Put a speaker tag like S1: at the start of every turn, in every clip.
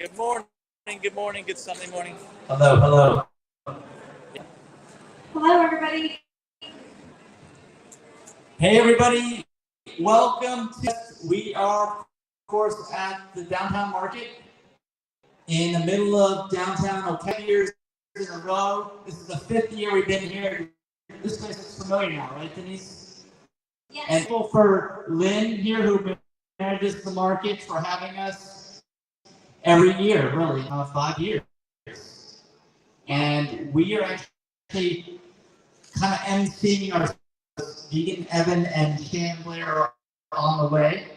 S1: Good morning, good morning, good Sunday morning.
S2: Hello, hello.
S3: Hello, everybody.
S2: Hey, everybody. Welcome to. We are, of course, at the downtown market in the middle of downtown. 10 years in a row. This is the 5th year we've been here. This place is familiar now, right, Denise?
S3: Yes.
S2: And thankful for Lynn here, who manages the market, for having us every year, really, 5 years. And we are actually kind of emceeing our Vegan. Evan and Chandler are on the way.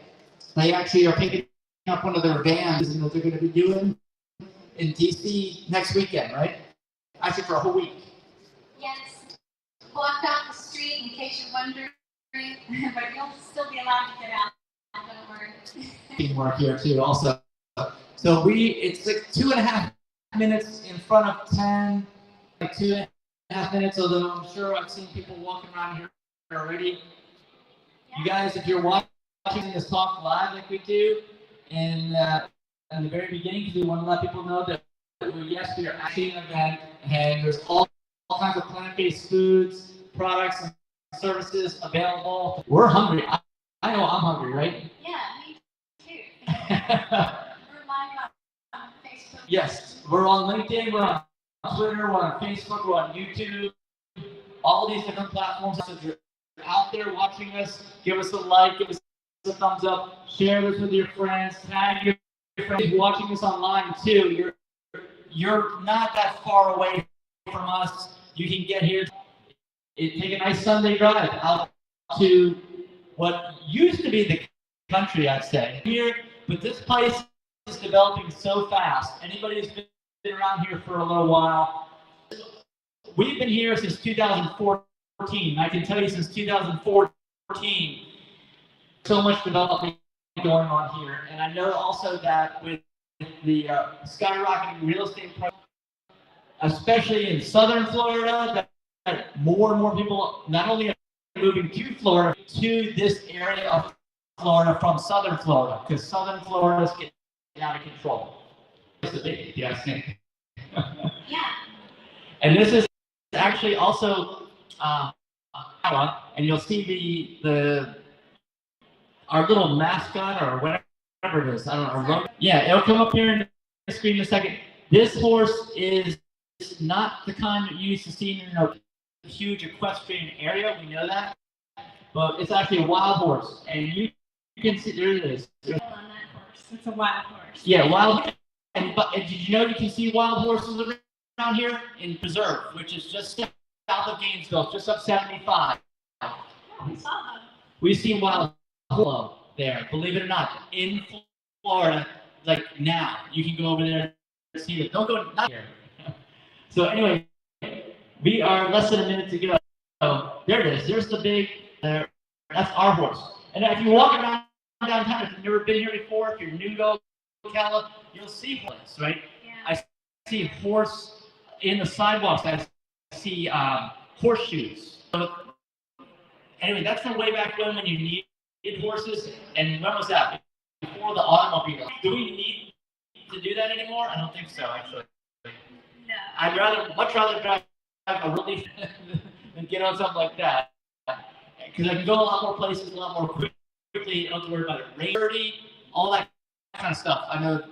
S2: They actually are picking up one of their vans that they're going to be doing in DC next weekend, right? Actually, for a whole week.
S3: Yes. Blocked off the street in case you're wondering, but you'll still be allowed to get out. Don't worry.
S2: Teamwork here too, also. So it's like 2.5 minutes in front of 10, like 2.5 minutes. Although I'm sure I've seen people walking around here already.
S3: Yeah.
S2: You guys, if you're watching this talk live like we do, and in the very beginning, because we want to let people know that we are actually an event, and there's all kinds of plant-based foods, products, and services available. We're hungry. I know I'm hungry, right?
S3: Yeah, me too. We're live on Facebook.
S2: Yes, we're on LinkedIn, we're on Twitter, we're on Facebook, we're on YouTube, all these different platforms. So if you're out there watching us, give us a like, give us a thumbs up, share this with your friends, tag your friends watching this online too. You're not that far away from us. You can get here, take a nice Sunday drive out to what used to be the country, I'd say. Here, but this place is developing so fast. Anybody who's been around here for a little while, we've been here since 2014. I can tell you since 2014, so much development going on here. And I know also that with the skyrocketing real estate prices, especially in southern Florida, that more and more people not only are moving to Florida, to this area of Florida from southern Florida, because southern Florida is getting out of control. Yes.
S3: Yeah.
S2: And this is actually also, and you'll see our little mascot or whatever it is. I don't know. Yeah, it'll come up here in the screen in a second. This horse is not the kind that you used to see in a huge equestrian area. We know that, but it's actually a wild horse, and you can see there it is.
S3: On that horse. It's a wild horse.
S2: Yeah, wild. And did you know you can see wild horses around here in Preserve, which is just south of Gainesville, just up 75.
S3: Oh, we saw them.
S2: We've seen wild buffalo there, believe it or not, in Florida. Like now, you can go over there and see it. Don't go not here. So anyway, we are less than a minute to go. So there it is. There's the big. That's our horse. And if you walk around downtown, if you've never been here before, if you're new to Ocala, you'll see horses, right?
S3: Yeah.
S2: I see a horse in the sidewalks. I see horseshoes. So anyway, that's from way back when you needed horses. And when was that? Before the automobile. Do we need to do that anymore? I don't think so, actually.
S3: No.
S2: I'd much rather drive a really than get on something like that. Because I can go a lot more places, a lot more quickly. I don't have to worry about it. Rain, all that kind of stuff. I know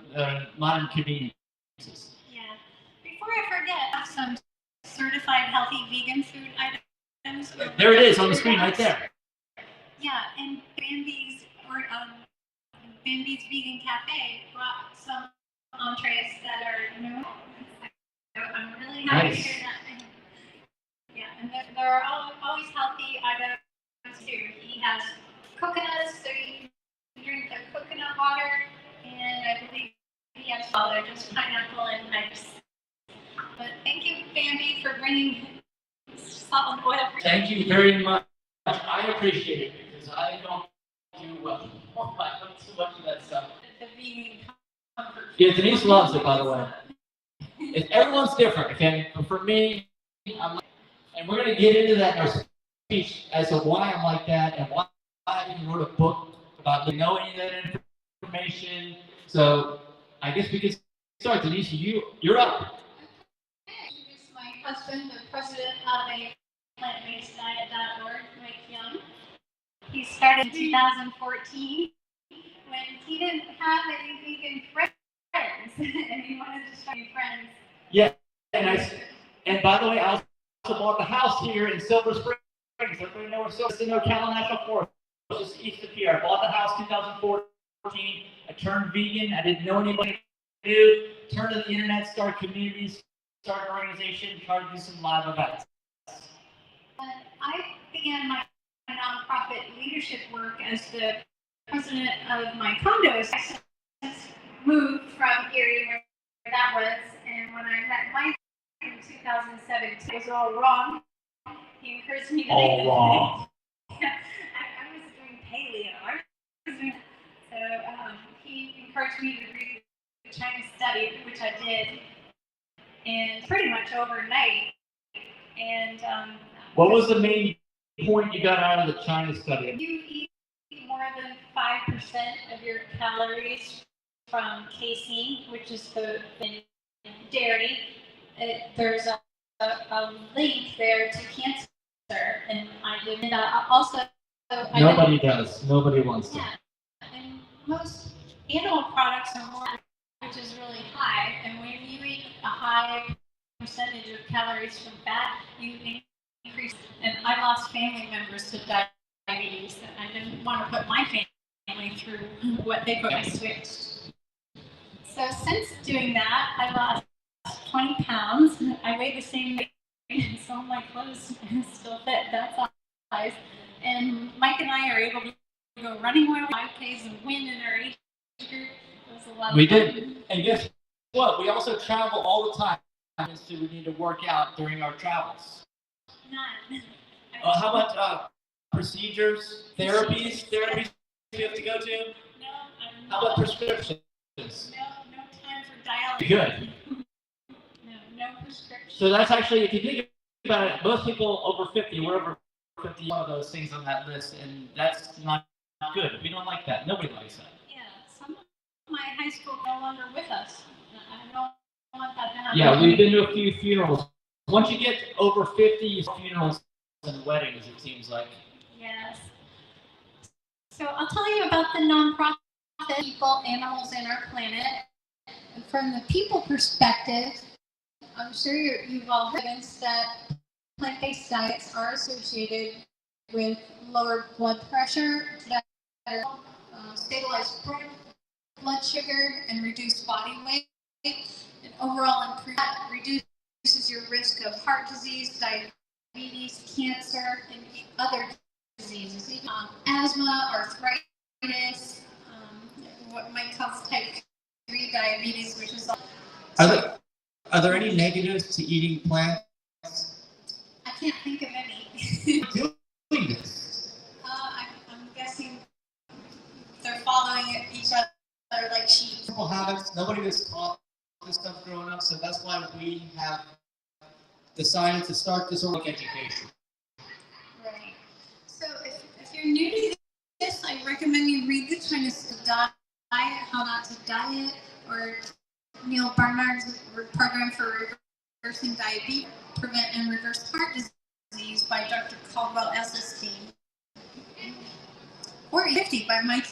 S2: modern conveniences.
S3: Yeah. Before I forget, I have some certified healthy vegan food items.
S2: There it is on the screen right there.
S3: Yeah, and Bambi's Vegan Cafe brought some entrees that are new. I'm really happy to hear that. Yeah, and there are always healthy items too. He has coconuts, so you can drink the coconut water, and I believe he has just pineapple and ice. But thank you, Bambi, for bringing salt and oil.
S2: Thank you very much. I appreciate it because I don't do well. I don't do much of that stuff.
S3: The vegan comfort.
S2: Yeah, Denise loves it, by the way. Everyone's different, okay? But for me, and we're going to get into that in our speech as to why I'm like that and why I even wrote a book about knowing that information. So I guess we could start. Denise, you're up.
S3: Introduce my husband, the president of a plant-based diet.org, Mike Young. He started in 2014 when he didn't have any vegan friends, and he wanted to start new friends.
S2: Yeah, and by the way, I also bought the house here in Silver Springs. Everybody know where Silver Springs is? In Ocala National Forest, just east of here. I bought the house 2014. I turned vegan. I didn't know anybody to do. Turned to the internet, started communities, started an organization, tried to do some live events.
S3: I began my nonprofit leadership work as the president of my condo. I moved from Erie, where that was, and when I met Mike in 2017, it was all wrong. He encouraged me to
S2: all wrong.
S3: Yeah, I was doing paleo. So he encouraged me to read the Chinese study, which I did, and pretty much overnight. And
S2: what was the main point you got out of the China study?
S3: You eat more than 5% of your calories from casein, which is the dairy. There's a link there to cancer, and I did also.
S2: Nobody does. Nobody wants to.
S3: Yeah, and most animal products are more, which is really high. And when you eat a high percentage of calories from fat, you increase. And I lost family members to diabetes, and I didn't want to put my family through what they put. I switched. So since doing that, I lost 20 pounds. I weigh the same weight, so my clothes still fit that size. And Mike and I are able to go running more 5Ks and win in our age group. It was a lot of fun.
S2: We did. And guess what? We also travel all the time. So we need to work out during our travels.
S3: None.
S2: How about procedures, therapies you have to go to?
S3: No,
S2: How about prescriptions?
S3: No time for dialysis.
S2: Good.
S3: No prescription.
S2: So that's actually, if you think about it, most people over 50, we're over 50 of those things on that list, and that's not good. We don't like that. Nobody likes that.
S3: Yeah, some of my high school no longer with us. I don't want that to happen.
S2: Yeah, we've been to a few funerals. Once you get over 50, funerals and weddings, it seems like.
S3: Yes. So I'll tell you about the nonprofit people, animals, and our planet. From the people perspective, I'm sure you've all heard that plant-based diets are associated with lower blood pressure, better stabilized blood sugar, and reduced body weight. And overall reduces your risk of heart disease, diabetes, cancer, and other diseases, even asthma, arthritis, what might cause type 3 diabetes, which is.
S2: Are there any negatives to eating plants?
S3: I can't think of any.
S2: Doing this.
S3: I'm guessing they're following each other like sheep.
S2: Simple habits. Nobody was taught this stuff growing up, so that's why we have decided to start this organic education.
S3: Right. So if you're new to this, I recommend you read the Chinese Diet, How Not to Diet, or Neil Barnard's program for reversing diabetes, prevent and reverse heart disease by Dr. Caldwell SST. Or 50 by Mike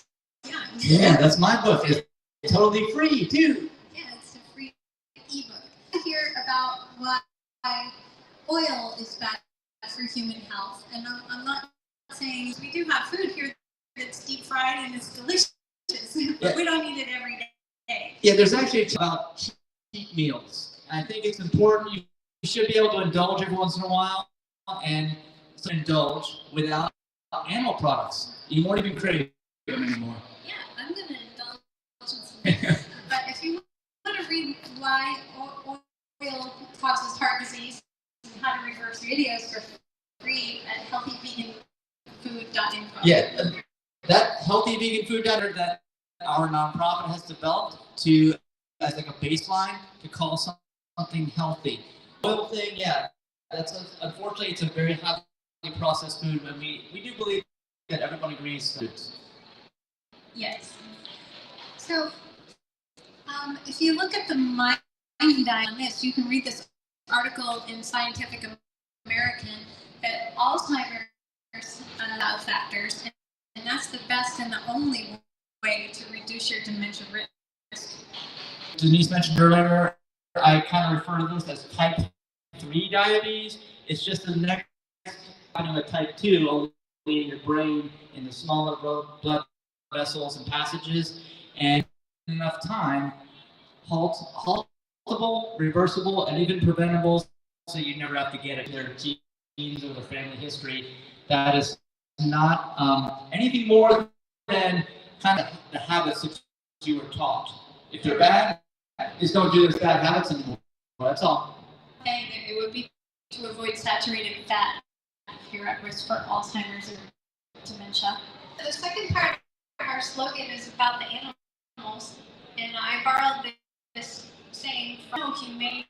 S3: Young.
S2: Yeah, that's my book. It's totally free too.
S3: Yeah, it's a free ebook. I hear about why oil is bad for human health, and I'm not saying we do have food here that's deep fried and it's delicious, but we don't eat it every day. Yeah,
S2: there's actually about cheat meals. I think it's important. You should be able to indulge every once in a while, and indulge without animal products. You won't even crave them anymore.
S3: Yeah, I'm going to indulge in some. But if you want to read why oil causes heart disease and how to reverse videos for free at healthyveganfood.info.
S2: Yeah, that healthyveganfood.info that our nonprofit has developed to as like a baseline to call something healthy. Oil thing, yeah, unfortunately it's a very highly processed food, and we do believe that everyone agrees.
S3: Yes. So If you look at the mind diet on this, you can read this article in Scientific American that Alzheimer's factors, and that's the best and the only way to reduce your dementia risk.
S2: Denise mentioned earlier, I kind of refer to this as type 3 diabetes. It's just the next kind of a type 2, only in your brain, in the smaller blood vessels and passages, and enough time, haltable, reversible, and even preventable, so you never have to get it. Their genes or their family history. That is not anything more than kind of the habits that you were taught. If they're bad, just don't do those bad habits anymore. That's all.
S3: It would be to avoid saturated fat if you're at risk for Alzheimer's or dementia. The second part of our slogan is about the animals, and I borrowed this saying from a humane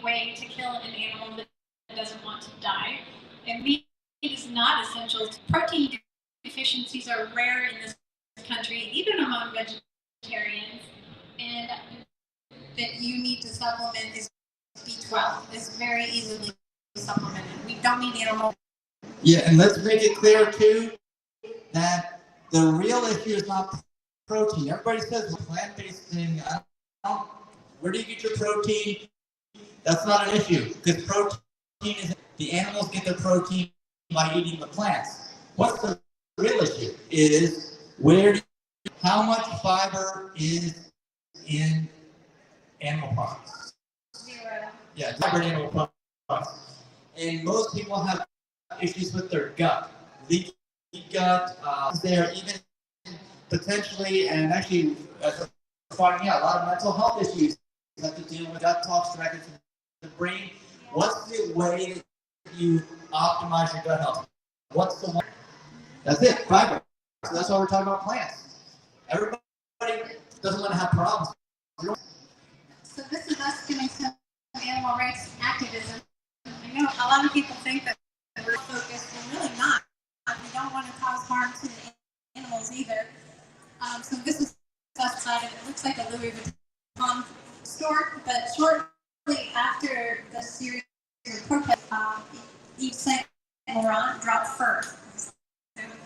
S3: way to kill an animal that doesn't want to die. And meat is not essential. Protein deficiencies are rare in this country, even among vegetarians, and that you need to supplement is B12. It's very easily supplemented. We don't need animal.
S4: Yeah, and let's make it clear too that the real issue is not protein. Everybody says plant-based thing. Where do you get your protein? That's not an issue, because protein is, the animals get their protein by eating the plants. What's the real issue is how much fiber is in animal products?
S3: 0.
S4: Yeah, fiber in animal products. And most people have issues with their gut, leaky gut. They're even potentially, and actually, finding out a lot of mental health issues have to do with gut talks directly to the brain. What's the way that you optimize your gut health? What's the one? That's it, fiber. So that's why we're talking about plants. Everybody doesn't want to have problems.
S3: So this is us doing some animal rights activism. I know a lot of people think that we're focused. We're really not. We don't want to cause harm to the animals either. So this is us side of it. It looks like a Louis Vuitton store, but shortly after the series of protests, Yves Saint Laurent dropped fur.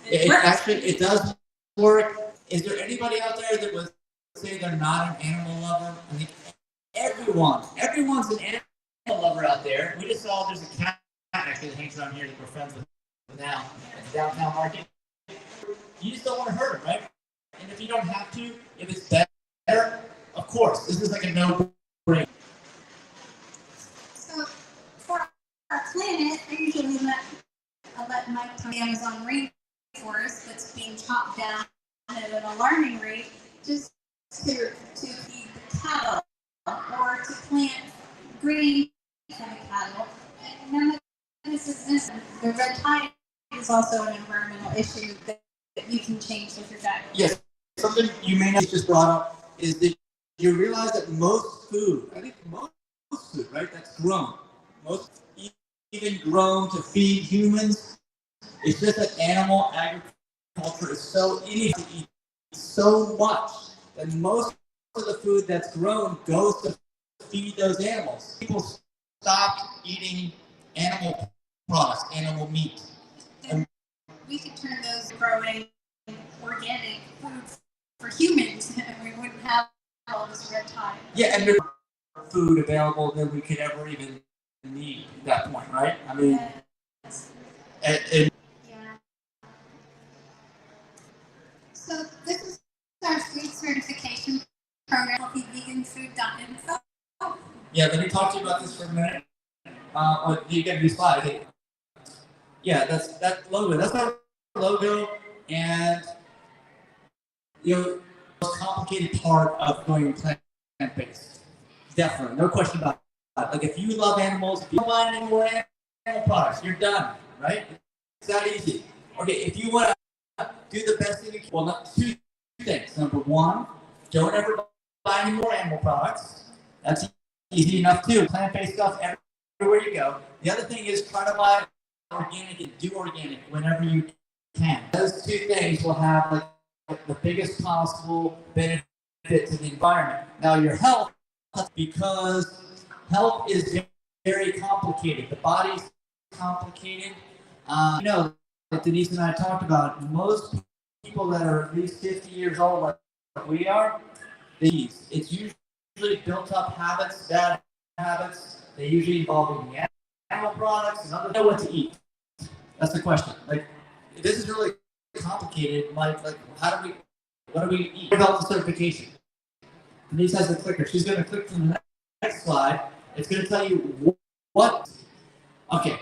S4: It does work. Is there anybody out there that would say they're not an animal lover? I mean, everyone's an animal lover out there. We just saw there's a cat actually that hangs around here that we're friends with now at the downtown market. You just don't want to hurt him, right? And if you don't have to, if it's better, of course, this is like a no-brainer.
S3: So for our planet, I usually let my Amazon rainforest that's being chopped down at an alarming rate just to feed the cattle or to plant grain for the cattle. And none of this is this. The red tide is also an environmental issue that you can change with your diet.
S4: Yes, something you may not just brought up is that you realize that most food, right, that's grown, even grown to feed humans, it's just that animal agriculture is so easy to eat so much that most of the food that's grown goes to feed those animals. People stopped eating animal products, animal meat.
S3: And we could turn those growing organic foods for humans, and we wouldn't have all this red tide.
S4: Yeah, and there's food available that we could ever even need at that point, right? I mean,
S3: Yes.
S4: and
S3: Yeah. So this is our food certification program, healthyveganfood.info.
S4: yeah, let me talk to you about this for a minute. You get a new slide, I think. Yeah, that's that logo. That's our logo, and the most complicated part of going plant-based. Definitely, no question about it. Like, if you love animals, if you don't buy any more animal products, you're done, right? It's that easy. Okay, if you want to do the best thing you can, well, two things. Number one, don't ever buy any more animal products. That's easy enough too. Plant-based stuff everywhere you go. The other thing is try to buy organic and do organic whenever you can. Those two things will have like the biggest possible benefit to the environment. Now your health, because health is very complicated. The body's complicated. Like Denise and I talked about, most people that are at least 50 years old, like we are, it's usually built up habits, bad habits. They usually involve in animal products and other. Know what to eat. That's the question. Like, this is really complicated. Like, what do we eat? Health certification. Denise has the clicker. She's going to click to the next slide. It's going to tell you what. Okay.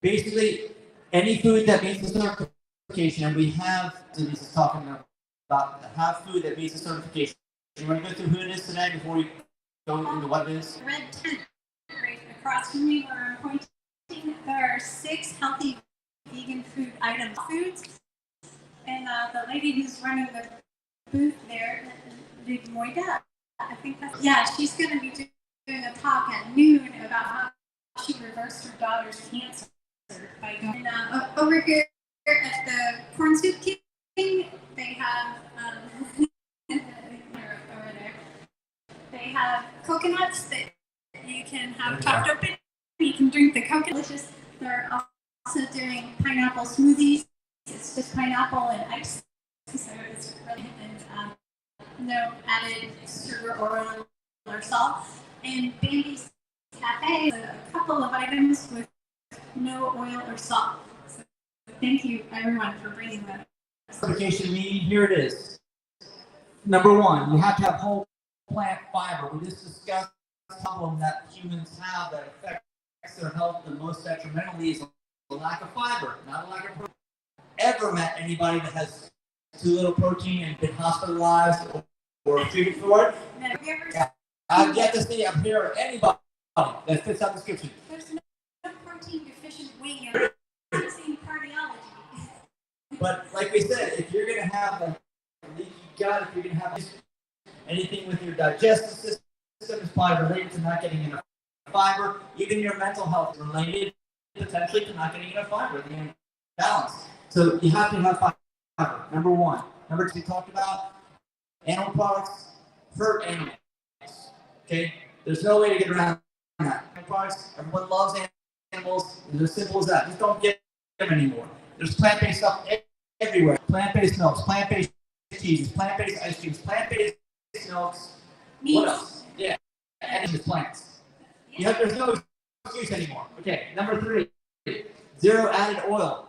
S4: Basically, any food that meets the certification, and we have, Denise is talking about have food that meets the certification. You want to go through who it is today before we go into what it is?
S3: Red tent right across from me where I'm pointing. There are 6 healthy vegan food items. Foods, and the lady who's running the booth there, Moida, I think that's, yeah, she's going to be doing a talk at noon about how she reversed her daughter's cancer by going. And over here at the Corn Soup King, they have over there. They have coconuts that you can have chopped open. You can drink the coconut. Delicious. They're also doing pineapple smoothies. It's just pineapple and ice, so it's really no added sugar, oil, or salt. And Bambi's Cafe is a couple of items with no oil or salt. So thank you, everyone, for bringing that.
S4: Certification mean, here it is. Number 1, you have to have whole plant fiber. We just discussed the problem that humans have that affects their health the most detrimentally is a lack of fiber, not a lack of protein. Ever met anybody that has too little protein and been hospitalized or treated for it?
S3: Never.
S4: Yeah. I've yet to see up here anybody that fits that description.
S3: There's no protein deficient wing in using cardiology.
S4: But like we said, if you're going to have a leaky gut, if you're going to have anything with your digestive system, is probably related to not getting enough fiber. Even your mental health is related potentially to not getting enough fiber, the imbalance. So you have to have fiber, number 1. Number 2, we talked about animal products hurt animals. Okay? There's no way to get around that. Animal products, everyone loves animals. It's as simple as that. Just don't get them anymore. There's plant-based stuff everywhere. Plant-based milks, plant-based cheeses, plant-based ice creams, plant-based milks.
S3: Meat.
S4: What else? Yeah, and just plants. Yeah. There's no excuse anymore. Okay, number 3, 0 added oil.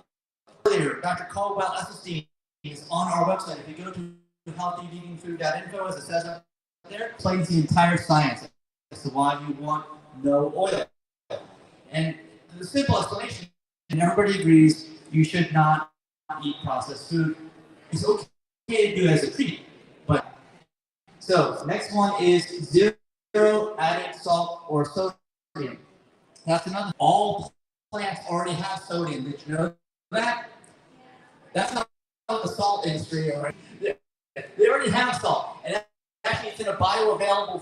S4: Earlier, Dr. Caldwell Esselstyn is on our website. If you go to healthyveganfood.info, as it says up there, it explains the entire science as to why you want no oil. And the simple explanation, and everybody agrees, you should not eat processed food. It's okay to do as a treat, but so next one is 0 added salt or sodium. That's another. All plants already have sodium. Did you know that? That's not the salt industry. Already. They already have salt, and actually it's in a bioavailable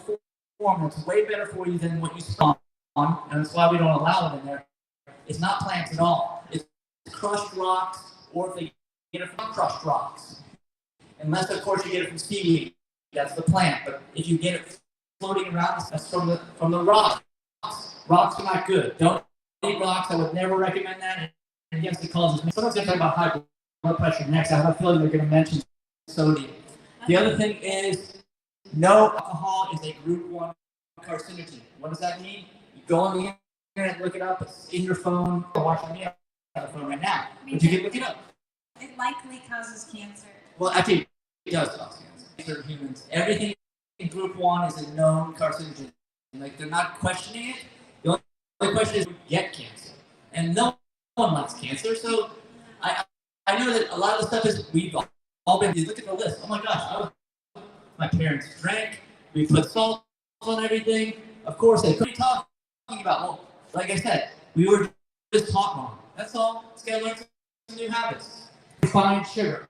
S4: form. It's way better for you than what you spawn on, and that's why we don't allow it in there. It's not plants at all. It's crushed rocks, or if they get it from crushed rocks. Unless, of course, you get it from seaweed. That's the plant. But if you get it floating around, that's from the rocks. Rocks are not good. Don't eat rocks. I would never recommend that. And yes, it causes. Someone's going to talk about high blood pressure next. I have a feeling they're going to mention sodium. The other thing is, no alcohol is a group 1 carcinogen. What does that mean? You go on the internet, look it up. It's in your phone. You're watching me on the phone right now. But you can look it up.
S3: It likely causes cancer.
S4: Well, actually, it does cause cancer. Humans. Everything in group 1 is a known carcinogen. Like, they're not questioning it. The only question is, get cancer. And no one likes cancer. So I know that a lot of the stuff is, we've all been, you look at the list. Oh my gosh, my parents drank. We put salt on everything. Of course, they couldn't be talking about, well, like I said, we were just taught wrong. That's all. Just gotta learn some new habits. Refined sugar.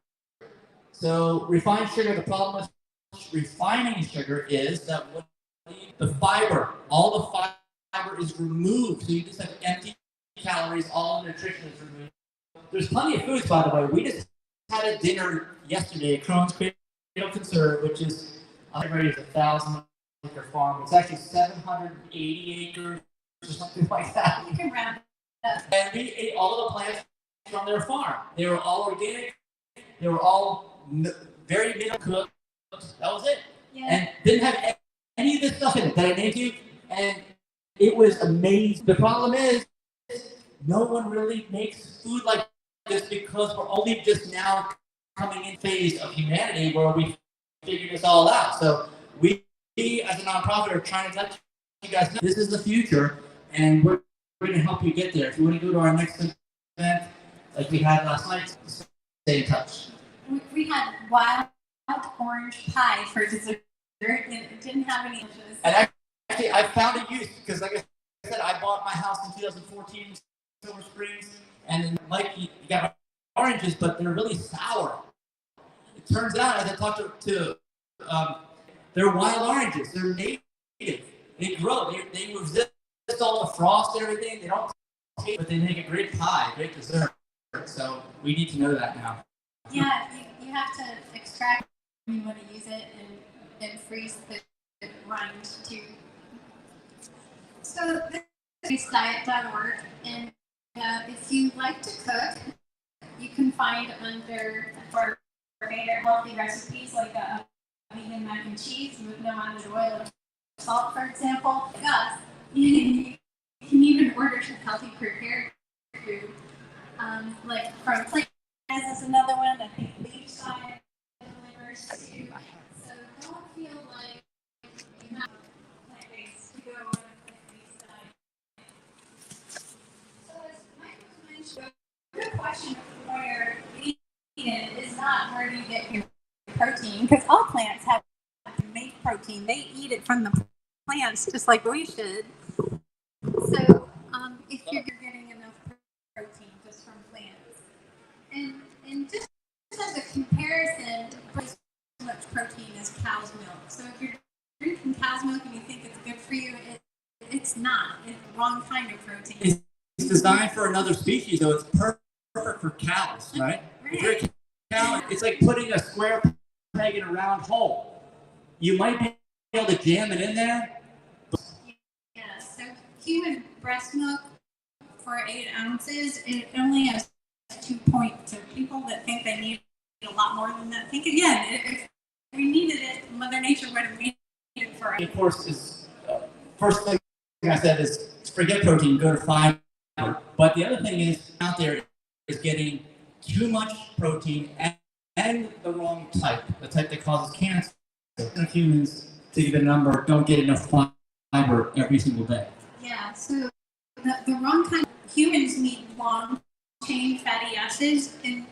S4: So refined sugar, the problem with refining sugar is that the fiber, all the fiber is removed. So you just have empty calories, all the nutrition is removed. There's plenty of foods, by the way. We just had a dinner yesterday at Crohn's Creek
S2: Conserve, which is a 1,000-acre farm. It's actually 780 acres or something like that.
S3: You can round it up.
S2: And we ate all of the plants from their farm. They were all organic. They were all very middle cooked. That was it.
S3: Yeah.
S2: And didn't have any of this stuff in it that I named you. And it was amazing. The problem is, no one really makes food like this because we're only just now coming in phase of humanity where we figured this all out. So we as a nonprofit are trying to let you guys know this is the future, and we're going to help you get there. If you want to go to our next event, like we had last night, stay in touch.
S3: We had wild orange pie for dessert, and it didn't have any dishes.
S2: And actually, I found a use because, like I said, I bought my house in 2014 in Silver Springs, and then Mike, you got oranges, but they're really sour. It turns out, as I talked to they're wild oranges. They're native. They grow. They resist all the frost and everything. They don't taste, but they make a great pie, great dessert. So we need to know that now.
S3: Yeah, you have to extract when you want to use it and freeze the rind too. So this is leashed.org, and if you like to cook, you can find under for healthy recipes like a vegan mac and cheese with no added oil or salt, for example. Yes, you can even order some healthy prepared food, like from Plants is another one. I think leashed delivers too. So don't feel like you have plant-based to go on a plant-based diet. So as Mike was mentioning, the question where vegan is not where do you get your protein, because all plants have to make protein. They eat it from the plants just like we should. So if you're getting enough protein just from plants, and just as a comparison, as much protein as cow's milk. So if you're drinking cow's milk and you think it's good for you, it's not. It's the wrong kind of protein.
S2: It's designed for another species, though. It's perfect for cows, right? If you're a cow, it's like putting a square peg in a round hole. You might be able to jam it in there.
S3: Yeah, so human breast milk for 8 ounces, it only has 2 points. So people that think they need a lot more than that, think again. If we needed it, Mother Nature would have made it for us.
S2: Of course, is first thing I said is forget protein, go to fiber. But the other thing is out there is getting too much protein and the wrong type, the type that causes cancer. Humans, to give a number, don't get enough fiber every single day.
S3: Yeah, so the wrong kind of humans need long chain fatty acids, and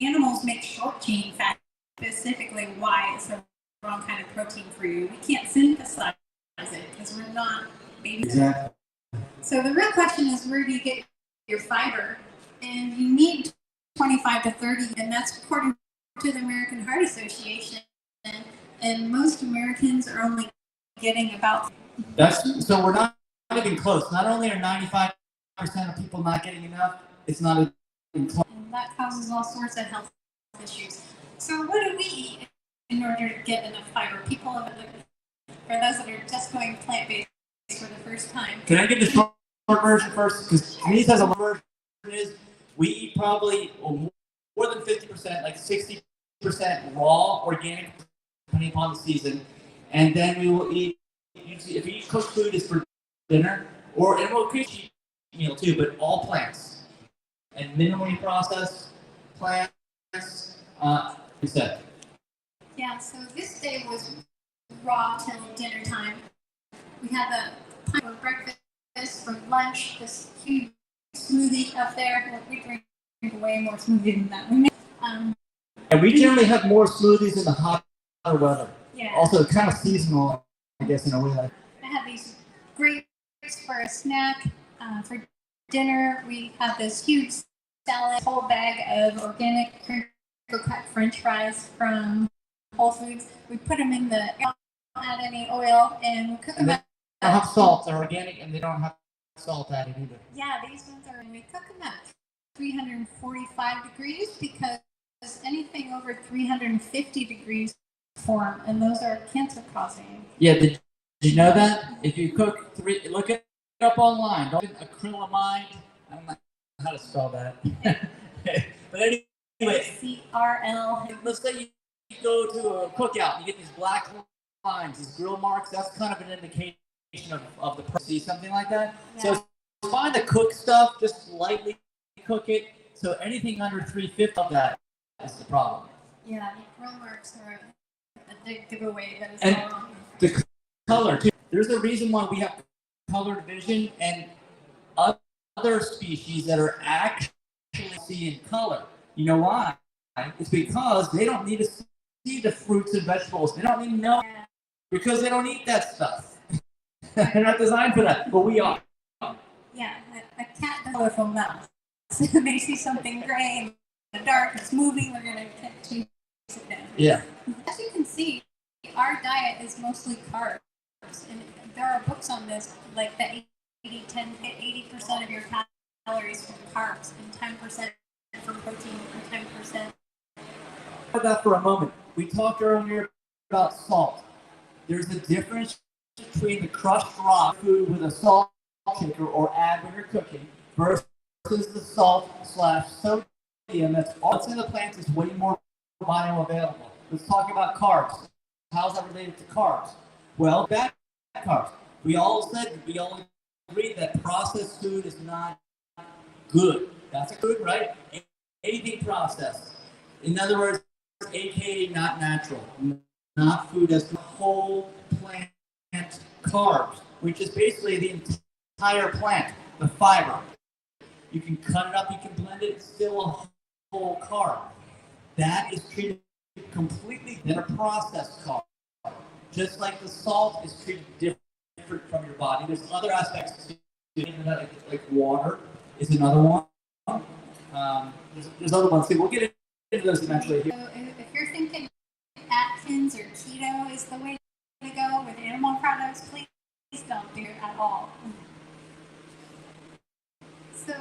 S3: animals make short chain fat. Specifically, why it's the wrong kind of protein for you. We can't synthesize it because we're not babies.
S2: Exactly.
S3: So the real question is, where do you get your fiber? And you need 25 to 30, and that's according to the American Heart Association. And most Americans are only getting about.
S2: So we're not even close. Not only are 95% of people not getting enough, it's not even close.
S3: And that causes all sorts of health issues. So what do we eat in order to get enough fiber? People, for those that are just going plant-based for the first time.
S2: Can I give the short version first? Because Denise has a long version. Is we eat probably more than 50%, like 60% raw, organic, depending upon the season, and then we will eat. Usually, if you eat cooked food, is for dinner, and we'll eat meal too, but all plants and minimally processed plants. Instead.
S3: Yeah. So this day was raw till dinner time. We had the pint for breakfast, for lunch, this huge smoothie up there. We drink way more smoothie than that.
S2: And we generally have more smoothies in the hotter weather.
S3: Yeah.
S2: Also, kind of seasonal, I guess, in a way.
S3: I had these grapes for a snack. For dinner, we had this huge salad, whole bag of organic cut French fries from Whole Foods. We put them in the, don't add any oil, and we cook them up.
S2: They don't have salt. They're organic, and they don't have salt added either.
S3: Yeah, these ones are, and we cook them at 345 degrees because anything over 350 degrees form, and those are cancer causing.
S2: Yeah, did you know that? If you cook look it up online. Don't acrylamide. I don't know how to spell that. But anyway,
S3: CRL.
S2: let's say you go to a cookout and you get these black lines, these grill marks. That's kind of an indication of the process. See something like that?
S3: Yeah.
S2: So it's fine to cook stuff, just lightly cook it. So anything under 350 of that is the problem.
S3: Yeah, the grill marks are a big giveaway. That is
S2: And
S3: all wrong.
S2: the color too. There's a reason why we have color vision and other species that are actually seeing color. You know why? It's because they don't need to see the fruits and vegetables. They don't need to know because they don't eat that stuff. They're not designed for that, but we are.
S3: Yeah, a cat does colorful mouse. They see something gray in the dark, it's moving, they're gonna chase it down.
S2: Yeah.
S3: As you can see, our diet is mostly carbs, and there are books on this, like the 80% of your calories from carbs and 10% from protein and 10%.
S2: About that for a moment. We talked earlier about salt. There's a difference between the crushed rock food with a salt shaker or add when you're cooking versus the salt/sodium that's all in the plants is way more bioavailable. Let's talk about carbs. How's that related to carbs? Well, bad carbs. We all agree that processed food is not good. That's good, right? Anything processed. In other words, aka not natural. Not food as whole plant carbs, which is basically the entire plant, the fiber. You can cut it up, you can blend it, it's still a whole carb. That is treated completely than a processed carb. Just like the salt is treated different from your body. There's other aspects to it, like water is another one. There's other ones too. We'll get into those eventually.
S3: So if you're thinking Atkins or keto is the way to go with animal products, please don't do it at all. So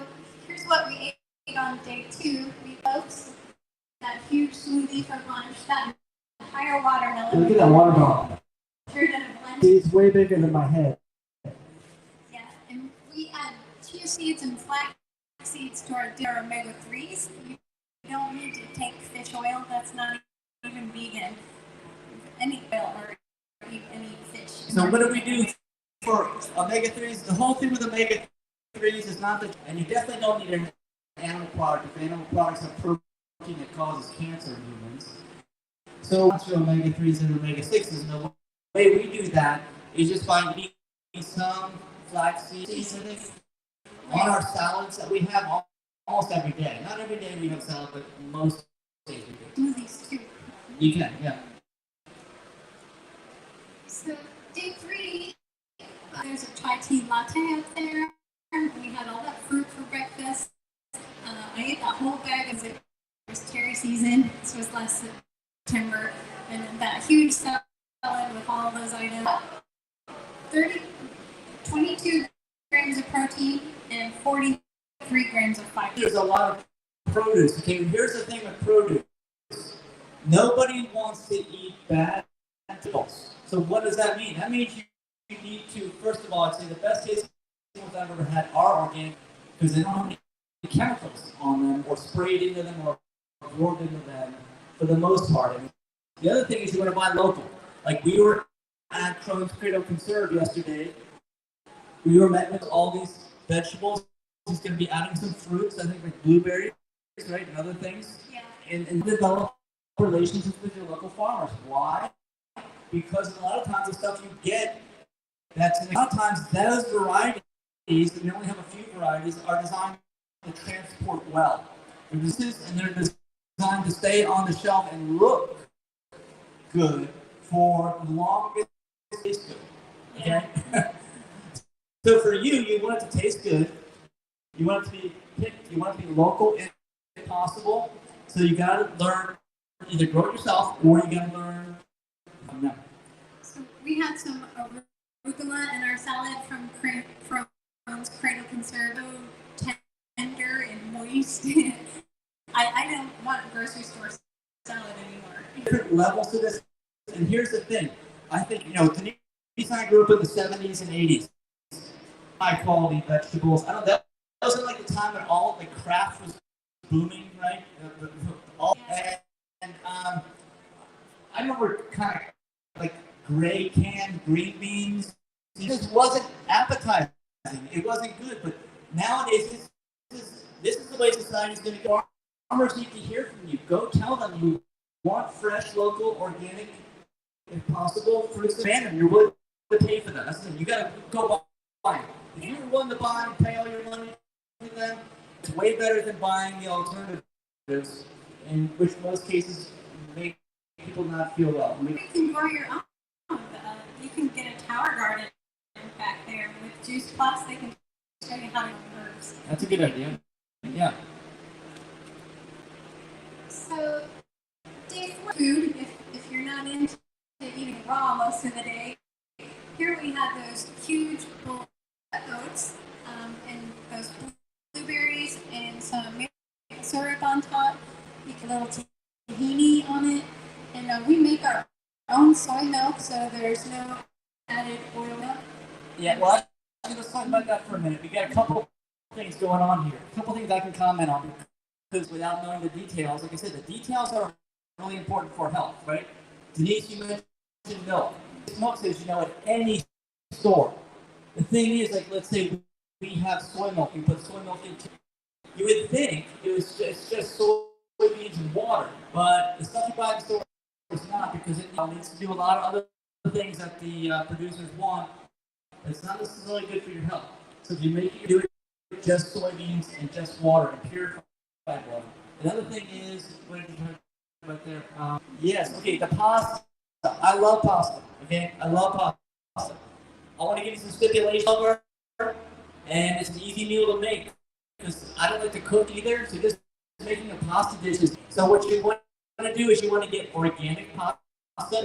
S3: here's what we ate on day 2. We oats, that huge smoothie for lunch, that entire watermelon.
S2: Look at that watermelon.
S3: Turned in a blend.
S2: It's way bigger than my head.
S3: Yeah, and we add chia seeds and flax seeds to our omega-3s. You don't need to take fish oil. That's not even vegan. Any oil or eat any fish.
S4: So what do we do for omega-3s? The whole thing with omega-3s is not that, and you definitely don't need an animal product if animal products have protein that causes cancer in humans. So once your omega-3s and omega-6s, and the way we do that is just by eating some flaxseed seasoning on our salads that we have almost every day. Not every day we have salad, but most days we do.
S3: Smoothies too.
S4: You can, yeah.
S3: So day 3, there's a chai tea latte out there. We had all that fruit for breakfast. I ate that whole bag as it was cherry season. This was last September. And then that huge salad with all those items. 22 grams of protein and 43 grams of fiber.
S4: There's a lot of produce. Okay, here's the thing with produce. Nobody wants to eat bad vegetables. So what does that mean? That means you need to, first of all, I'd say the best tasting ones I've ever had are organic because they don't have any chemicals on them or sprayed into them or absorbed into them for the most part. And the other thing is you want to buy local. Like we were at Crohn's Cradle Conserve yesterday. We were met with all these vegetables. He's going to be adding some fruits, I think like blueberries, right, and other things.
S3: Yeah.
S4: And develop relationships with your local farmers. Why? Because a lot of times the stuff you get, a lot of times those varieties, and we only have a few varieties, are designed to transport well. And they're designed to stay on the shelf and look good for the longest taste good. Okay? So for you want it to taste good. You want it to be picked. You want it to be local if possible. So you got to learn, either grow it yourself or you got to learn from them.
S3: So we had some arugula in our salad from Crohn's Cradle Conserve. So tender and moist. I don't want grocery store salad anymore.
S4: Different levels to this, and here's the thing. I think, Denise and I grew up in the 70s and 80s. High quality vegetables. I don't know, that wasn't like the time when all the craft was booming, right? And I remember kind of like gray canned green beans. It just wasn't appetizing. It wasn't good. But nowadays, this is the way society is going to go. Farmers need to hear from you. Go tell them you want fresh, local, organic, if possible, fruits and vegetables. You're willing to pay for them. That's the thing. You got to go buy. If you're willing to buy and pay all your money for them, it's way better than buying the alternatives, in which most cases make people not feel well.
S3: You can grow your own. You can get a tower garden back there with juice plots. They can show you how to grow herbs.
S4: That's a good idea. Yeah.
S3: So, day 4 food, if you're not into eating raw most of the day, here we have those huge bowl oats and those blueberries and some maple syrup on top. You get a little tahini on it, and we make our own soy milk, so there's no added oil milk.
S4: Yeah, well, let's talk about that for a minute. We got a couple things going on here. A couple things I can comment on, because without knowing the details, like I said, the details are really important for health, right? Denise, you mentioned milk. Milk says, at any store. The thing is, like, let's say we have soy milk. You put soy milk into. You would think it was just soybeans and water, but the stuff you buy in the store is not, because it needs to do a lot of other things that the producers want. It's not necessarily good for your health. So if you do it just soybeans and just water and purified water. Another thing is, what did you talk about there? Yes, okay, the pasta. I love pasta. Okay, I love pasta. I want to give you some stipulations over, and it's an easy meal to make because I don't like to cook either. So just making a pasta dish is. So what you want to do is you want to get organic pasta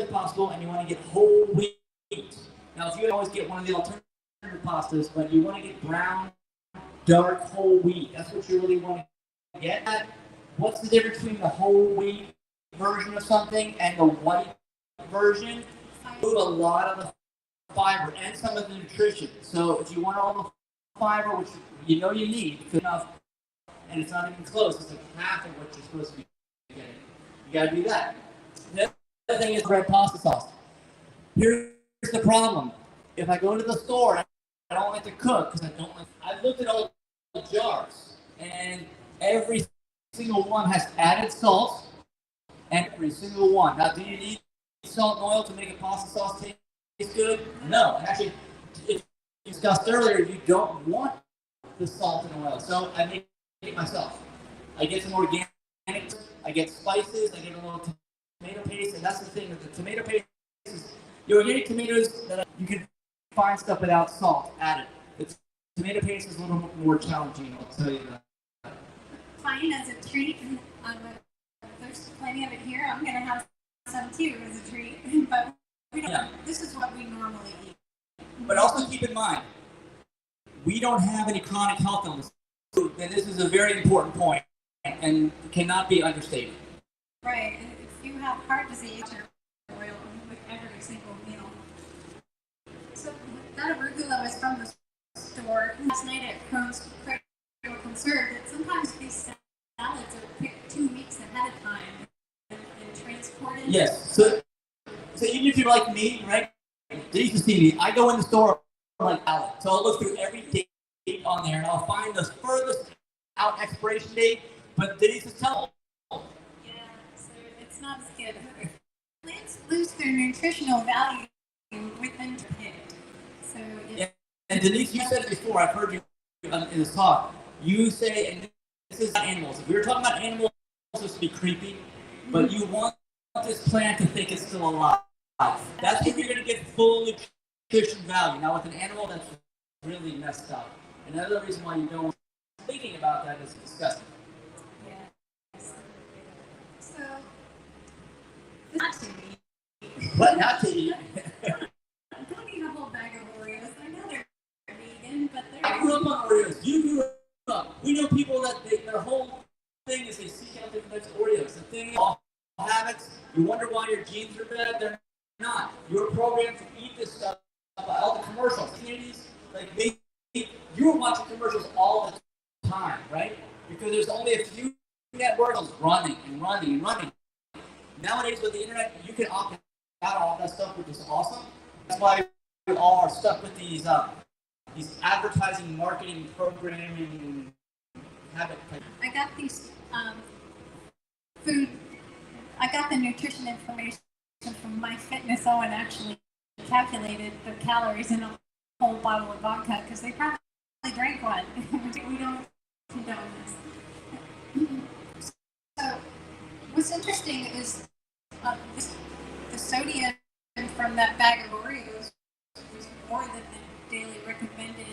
S4: if possible, and you want to get whole wheat. Now, if you always get one of the alternative pastas, but you want to get brown, dark whole wheat. That's what you really want to get. What's the difference between the whole wheat version of something and the white version? Move a lot of the fiber and some of the nutrition. So if you want all the fiber, which you need, good enough, and it's not even close, it's like half of what you're supposed to be getting. You got to do that. The other thing is red pasta sauce. Here's the problem. If I go to the store, I don't like to cook because I've looked at all the jars, and every single one has added salt, and every single one. Now, do you need salt and oil to make a pasta sauce taste good? No. Actually, if you discussed earlier, you don't want the salt and oil. So I make it myself. I get some organic, I get spices, I get a little tomato paste, and that's the thing with the tomato paste. The organic tomatoes that you can find stuff without salt added. The tomato paste is a little more challenging, I'll tell you that.
S3: Fine as a treat. There's plenty of it here. I'm going to have some too as a treat. But this is what we normally eat.
S4: But also keep in mind, we don't have any chronic health illness. And this is a very important point and cannot be understated.
S3: Right. If you have heart disease, oil with every single meal. So that arugula was from the store. Last night at Crohn's Conserve, that sometimes these salads are picked 2 weeks ahead of time and transported.
S4: Yes. So even if you're like me, right? Denise will see me. I go in the store like salad. So I'll look through every date on there and I'll find the furthest out expiration date. But Denise is telling me.
S3: Yeah, so it's not as good. Plants lose their nutritional value within the pit. So
S4: yeah. And Denise, you said it before. I've heard you in this talk. You say, and this is not animals. If we were talking about animals, this would be creepy. But you want this plant to think it's still alive. That's if you're going to get full nutrition value. Now, with an animal, that's really messed up. Another reason why you don't thinking about that is disgusting.
S3: Yeah. So, not to eat.
S4: What not to eat?
S3: Don't eat a whole bag of Oreos. I know they're vegan, but they're.
S4: I grew up on Oreos. You grew up. We know people that their whole thing is they seek out genes are bad. They're not. You're programmed to eat this stuff by all the commercials. Communities, like you were watching commercials all the time, right? Because there's only a few networks running and running and running. Nowadays with the internet, you can opt out all that stuff, which is awesome. That's why we all are stuck with these advertising, marketing, programming, habit.
S3: I got these food. I got the nutrition information from MyFitnessPal and actually calculated the calories in a whole bottle of vodka because they probably drank one. We don't condone this. So, what's interesting is the sodium from that bag of Oreos was more than the daily recommended,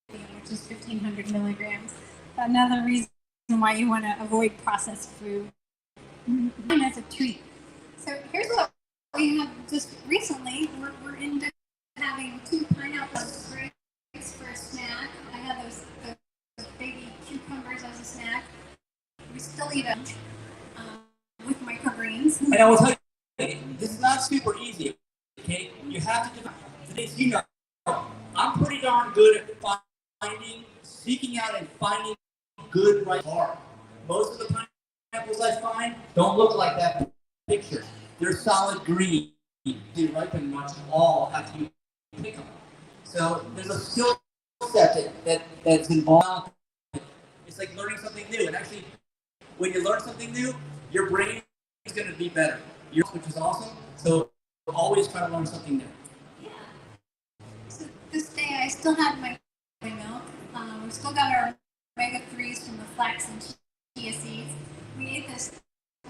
S3: which is 1,500 milligrams. Another reason why you want to avoid processed food as a treat. So here's what we have just recently. We're into having 2 pineapple grapes for a snack. I had those baby cucumbers as a snack. We still eat them with microgreens.
S4: And I will tell you, this is not super easy. Okay, you have to do this. You know, I'm pretty darn good at seeking out and finding good right hard. Most of the pineapples I find don't look like that picture. They're solid green. They ripen much all after you pick them. So there's a skill set that's involved. It's like learning something new. And actually, when you learn something new, your brain is going to be better, which is awesome. So always try to learn something new.
S3: Yeah. So this day I still had my milk. We still got our omega-3s from the flax and chia seeds. We ate this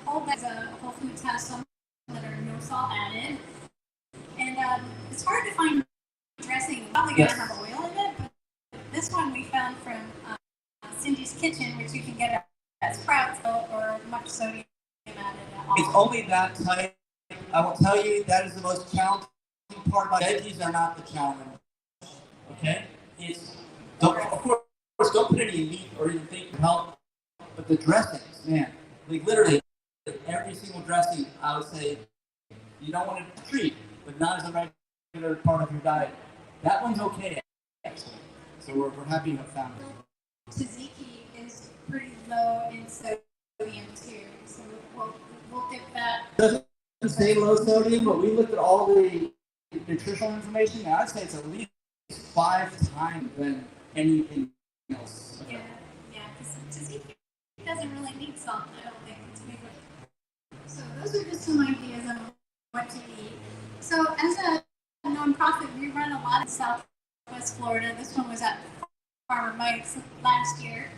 S3: whole bag of Whole Foods has some that are no salt added. And it's hard to find dressing. Probably going to have oil in it, but this one we found from Cindy's Kitchen, which you can get at Sprouts, or much sodium added at all.
S4: It's only that type. I will tell you that is the most challenging part about veggies are not the challenge. Okay? Of course, don't put any meat or anything to help, but the dressings, man, like literally every single dressing, I would say you don't want to treat, but not as a regular part of your diet. That one's okay, actually. So we're happy to have found it.
S3: Tzatziki is pretty low in sodium too, so we'll get that.
S4: Doesn't say low sodium, but we looked at all the nutritional information, and I'd say it's at least 5 times than anything else.
S3: Yeah, because tzatziki doesn't really need salt, I don't think. It's big. So those are just some ideas of what to eat. So as a nonprofit, we run a lot in Southwest Florida. This one was at Farmer Mike's last year.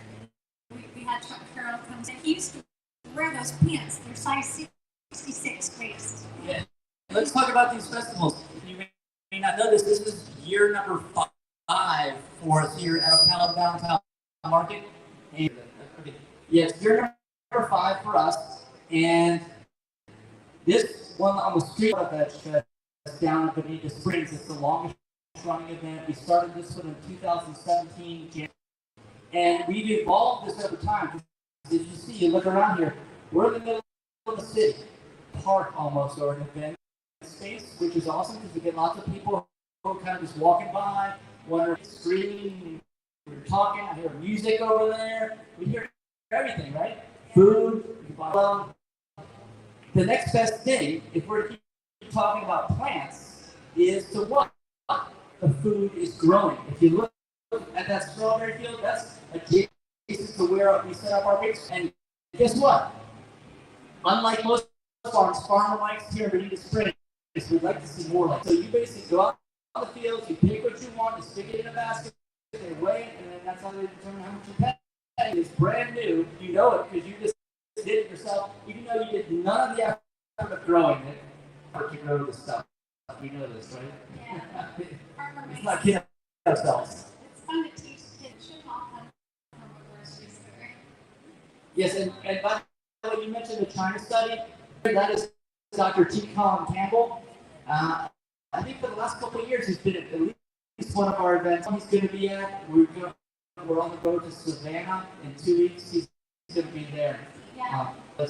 S3: We had Chuck Carroll come in. He used to wear those pants. They're size 66 waist.
S4: Yeah. Let's talk about these festivals. You may not know this. This is year number 5 for us here at Ocala Downtown Market. And, yes, year number 5 for us. And this one on the street of that down at Bonita Springs is the longest running event. We started this one in 2017, and we've evolved this over time. As you see, you look around here, we're in the middle of the city, park almost, or an event space, which is awesome because we get lots of people who are kind of just walking by, wondering, screaming, we're talking, I hear music over there, we hear everything, right? Food, we buy love. The next best thing, if we're keep talking about plants, is to what? The food is growing. If you look at that strawberry field, that's adjacent to where we set up our base. And guess what? Unlike most farms, Farmer Mike's here in Bonita Springs, we'd like to see more like. So you basically go out on the field, you pick what you want, you stick it in a basket, they weigh it, and then that's how they determine how much you pay. It's brand new. You know it because you just did it yourself, even though you did none of the effort of growing it, but you grow this stuff. You know this, right?
S3: Yeah.
S4: It's not kidding ourselves.
S3: It's fun to teach kids. Should all come from a grocery store.
S4: Yes, and by the way, you mentioned the China study. That is Dr. T. Colin Campbell. I think for the last couple of years, he's been at least one of our events. He's going to be at. We're on the road to Savannah in 2 weeks. He's going to be there.
S3: Yeah.
S4: What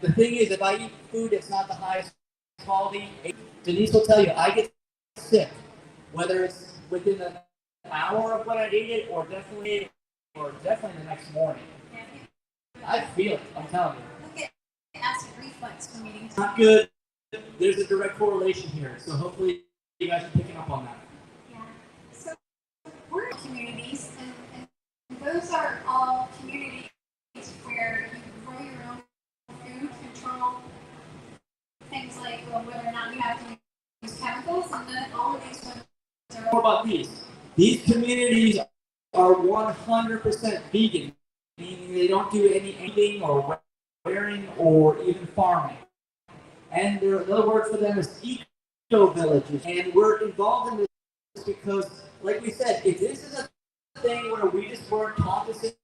S4: the thing is, if I eat food that's not the highest quality, Denise will tell you, I get sick, whether it's within an hour of when I ate it, or definitely the next morning. I feel it. I'm telling you.
S3: Look at acid reflux from eating.
S4: Not good. There's a direct correlation here, so hopefully you guys are picking up on that.
S3: Yeah. So we're communities, and those are all communities where you can grow your own food, control things like whether or not you have to use chemicals, and then all of these ones are.
S4: More about these. These communities are 100% vegan, meaning they don't do any eating or wearing or even farming. And another word for them is eco-villages. And we're involved in this because, like we said, if this is a thing where we just weren't taught this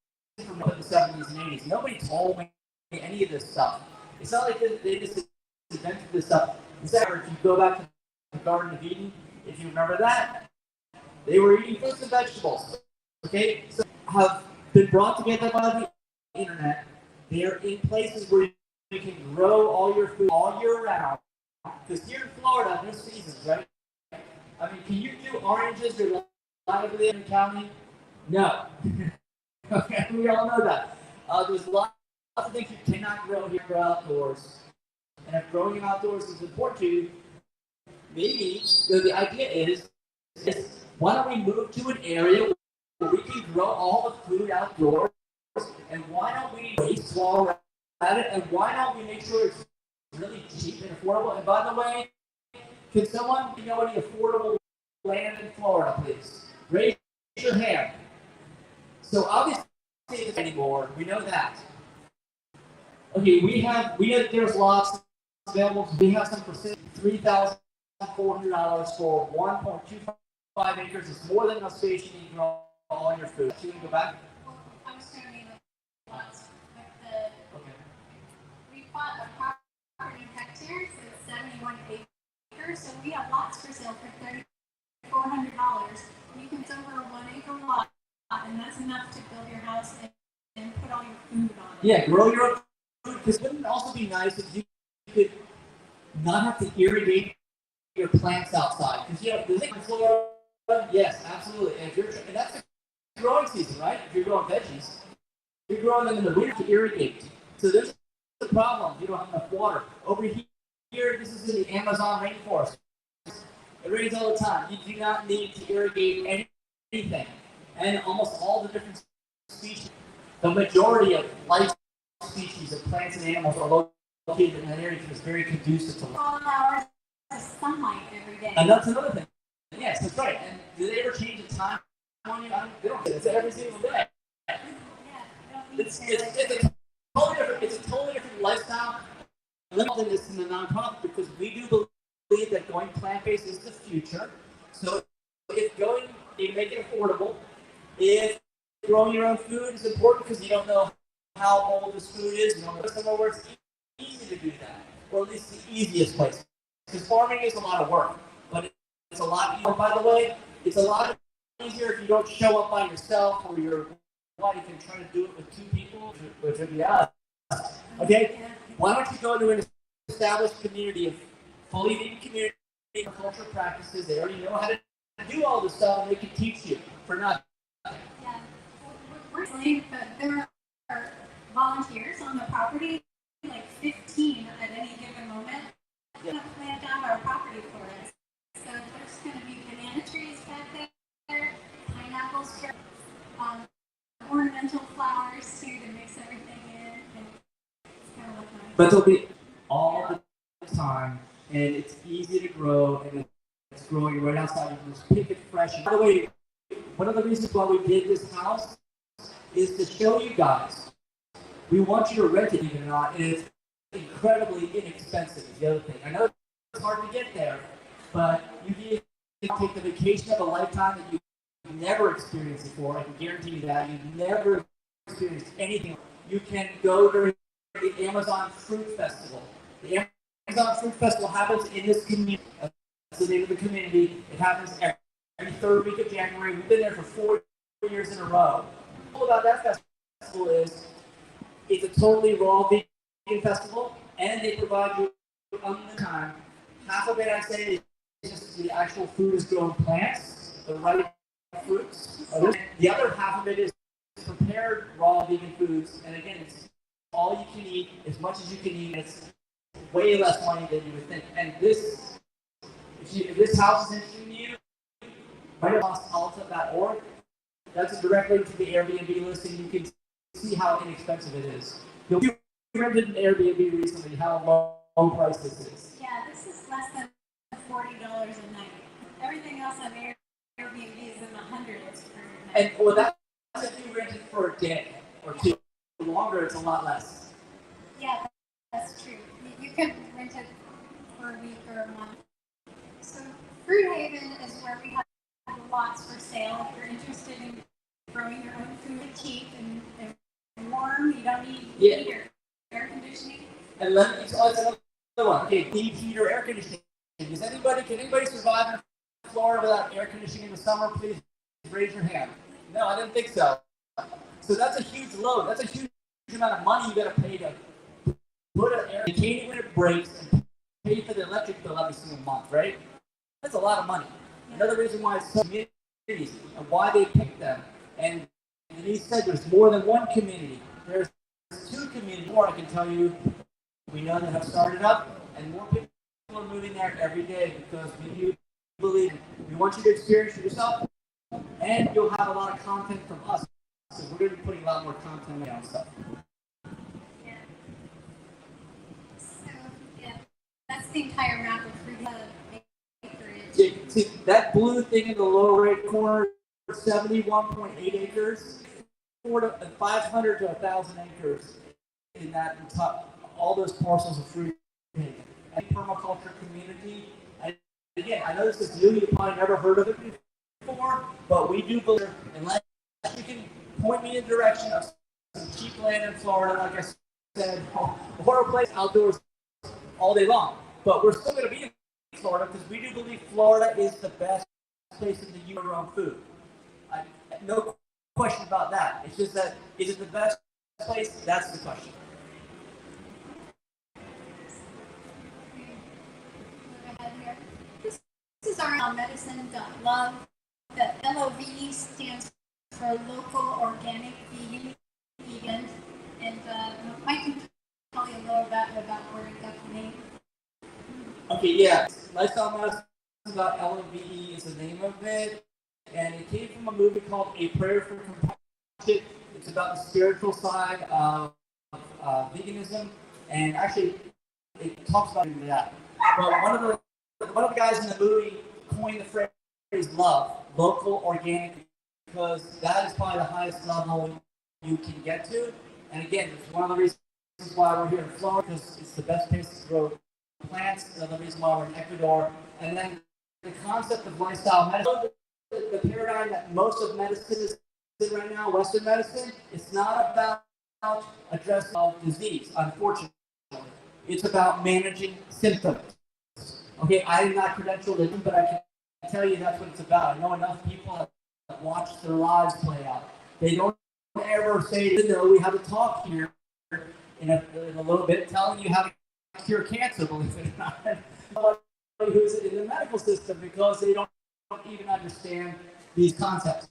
S4: from the 70s and 80s, nobody told me any of this stuff. It's not like they just invented this stuff. If you go back to the Garden of Eden, if you remember that, they were eating fruits and vegetables. Okay? So have been brought together by the internet. They're in places where you can grow all your food all year round. Because here in Florida, there's seasons, right? I mean, can you do oranges or lively in the county? No. Okay, we all know that. There's lots of things you cannot grow here outdoors. And if growing outdoors is important to you, maybe the idea is why don't we move to an area where we can grow all the food outdoors? And why don't we waste while we're at it? And why don't we make sure it's really cheap and affordable? And by the way, can someone know any affordable land in Florida, please? Raise your hand. So obviously it's anymore. We know that. Okay, we have there's lots available. We have some for $3,400 for 1.25 acres. It's more than enough space you can grow all your food. Should we go back?
S3: Well, I was going to name lots with the. Okay. We bought a property in hectares. It's 71 acres, so we have lots for sale for $3,400. You can sell over a 1 acre lot, and that's enough to build your house and put all your food on it.
S4: Yeah, grow your own food. Because wouldn't it also be nice if you could not have to irrigate your plants outside? Because the thing in Florida, yes, absolutely. And that's the growing season, right? If you're growing veggies, you're growing them in the winter to irrigate. So there's the problem. You don't have enough water. Over here, this is in the Amazon rainforest. It rains all the time. You do not need to irrigate anything. And almost all the different species, the majority of life species of plants and animals are located in that area because it's very conducive to life.
S3: 12 hours of sunlight every day.
S4: And that's another thing. Yes, that's right. And do they ever change the time on you? They don't. It's every single day.
S3: Yeah,
S4: It's a totally different lifestyle. Limited this in the nonprofit because we do believe that going plant-based is the future. So if make it affordable, if growing your own food is important because you don't know how old this food is, you don't know somewhere where it's easy to do that, or at least the easiest place. Because farming is a lot of work, but it's a lot easier. By the way, it's a lot easier if you don't show up by yourself or your wife and try to do it with two people, which would be us. Okay? Why don't you go to an established community of fully vegan community cultural practices? They already know how to do all this stuff, and they can teach you for nothing.
S3: Yeah, we're saying that there are volunteers on the property, like 15 at any given moment. They're going to plant out our property for us. So there's going to be banana trees back there, pineapples, ornamental flowers too to mix everything in. And it's kind of like nice.
S4: But they'll be all the time, and it's easy to grow, and it's growing right outside. You can just pick it fresh. By the way, one of the reasons why we did this house is to show you guys. We want you to rent it, even or not, and it's incredibly inexpensive. Is the other thing. I know it's hard to get there, but you can take the vacation of a lifetime that you've never experienced before. I can guarantee you that you've never experienced anything. You can go during the Amazon Fruit Festival. The Amazon Fruit Festival happens in this community. That's the name of the community. It happens every third week of January. We've been there for 4 years in a row. All about that festival is it's a totally raw vegan festival. and they provide you unlimited time. Half of it, I say, is just the actual food is grown plants, the right fruits. The other half of it is prepared raw vegan foods, and again, it's all you can eat, as much as you can eat. It's way less money than you would think. And this, if this house is interesting to you, right across alta.org, that's a direct link to the Airbnb listing. You can see how inexpensive it is. You'll rented an Airbnb recently, how low price this is.
S3: Yeah, this is less than $40 a night. Everything else on Airbnb is in the hundreds per night.
S4: And well, that's if you rent it for a day or two. The longer, it's a lot less.
S3: Yeah, that's true. You can rent it for a week or a month. So Fruit Haven is where we have lots for sale. If you're interested in growing your own food, cheap and warm, you don't need heat or air conditioning.
S4: And let me tell you another one. Okay, need heat or air conditioning. Can anybody survive in Florida without air conditioning in the summer? Please raise your hand. No, I didn't think so. So that's a huge load. That's a huge amount of money you got to pay to put an air conditioner when it breaks and pay for the electric bill every single month, right? That's a lot of money. Another reason why it's so communities and why they picked them. And Denise said there's more than one community. There's 2 communities more, I can tell you. We know that have started up, and more people are moving there every day because we do believe we want you to experience it yourself, and you'll have a lot of content from us. So we're going to be putting a lot more content on stuff.
S3: Yeah. So, yeah, that's the entire map of Fruit acreage.
S4: See, that blue thing in the lower right corner, 71.8 acres, 500 to 1,000 acres in that top. All those parcels of fruit and permaculture community. And again, I know this is new, you've probably never heard of it before, but we do believe, unless you can point me in the direction of some cheap land in Florida, like I said, or a place outdoors all day long. But we're still going to be in Florida because we do believe Florida is the best place in the U.S. to grow own food. No question about that. It's just that, is it the best place? That's the question.
S3: This is our medicine.love. The LOVE stands for Local Organic Vegan. And Mike can tell you a little bit about where it got the name.
S4: Okay, yeah. Lifestyle Medicine about LOVE is the name of it. And it came from a movie called A Prayer for Compassion. It's about the spiritual side of veganism. And actually, it talks about that. But one of the guys in the movie coined the phrase love, local, organic, because that is probably the highest level you can get to. And again, it's one of the reasons why we're here in Florida, because it's the best place to grow plants. Another reason why we're in Ecuador. And then the concept of lifestyle medicine, the paradigm that most of medicine is in right now, Western medicine, it's not about addressing disease, unfortunately. It's about managing symptoms. Okay, I am not credentialed in it, but I can tell you that's what it's about. I know enough people have watched their lives play out. They don't ever say, no, we have a talk here in a little bit telling you how to cure cancer, believe it or not. Somebody who's in the medical system because they don't even understand these concepts.